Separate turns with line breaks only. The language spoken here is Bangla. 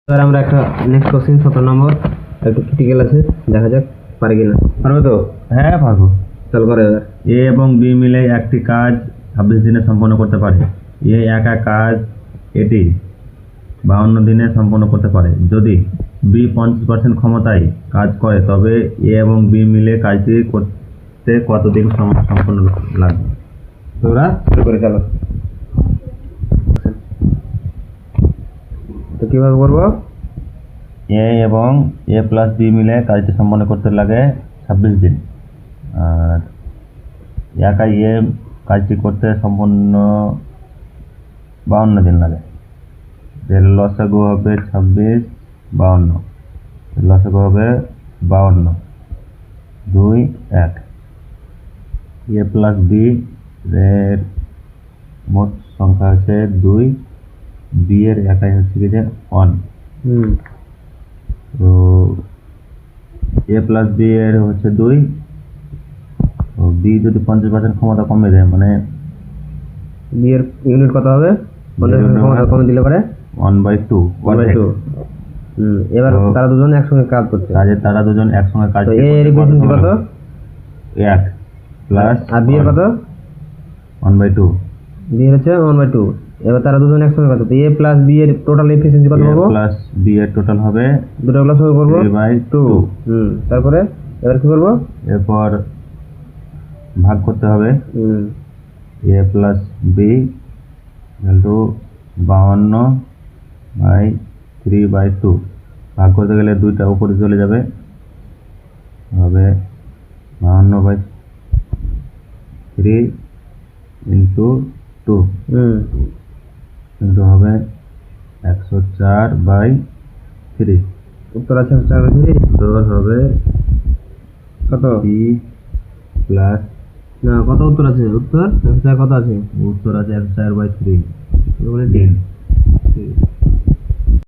এবার আমরা একটা নেক্সট কোশ্চেন 17 নম্বর একটু ক্রিটিক্যাল আছে, দেখা যাক পারে কিনা। পারবে তো?
হ্যাঁ পারবো।
চল করে এবার।
এ এবং বি মিলে একটি কাজ 26 দিনে সম্পন্ন করতে পারে। এ একা কাজ এটি 52 দিনে সম্পন্ন করতে পারে। যদি বি 50% ক্ষমতায় কাজ করে তবে এ এবং বি মিলে কাজটি করতে কতদিন সম্পন্ন লাগবে?
তোমরা শুরু করে চলো। তো কিভাবে করবো?
এ এবং এ প্লাস বি মিলে কাজটি সম্পন্ন করতে লাগে 26 দিন, আর একা এ কাজটি করতে সম্পূর্ণ 52 দিন লাগে। এর লসাগু হবে 26, 52, লসাগু হবে 52, 2, 1। এ প্লাস বি এর মোট সংখ্যা হচ্ছে 2, বি এর একাই হচ্ছে কি যে 1। তো এ প্লাস বি এর হচ্ছে 2, তো বি যদি 50% ক্ষমতা কমে দেয় মানে
বি এর ইউনিট কত হবে? 50% ক্ষমতা কমে দিলে পারে
1/2।
1/2। এবার তারা দুজন একসঙ্গে কাজ করছে,
তারা দুজন একসঙ্গে কাজ
তো এ এর এফিসিয়েন্সি কত?
1 প্লাস
আর বি এর কত?
1/2।
বি এর হচ্ছে 1/2। এবার তারা দুজন একসঙ্গে কাজ করছে, এ প্লাস বি এর টোটাল এফিসিয়েন্সি কত পাবো?
প্লাস বি এর টোটাল হবে
দুটো ক্লাস হবে করব
3/2।
তারপরে এবার কি করব?
এরপর ভাগ করতে হবে। এ প্লাস বি ইন্টু 52/3/2। ভাগ করতে গেলে দুইটা উপরে চলে যাবে, হবে 52/3 ইন্টু 2 ইন্টু হবে 104/3।
উত্তর আছে 104/3।
উত্তর হবে
কত?
বি প্লাস
না, কত উত্তর আছে? উত্তর কত আছে?
উত্তর আছে 104/3।
মানে
3।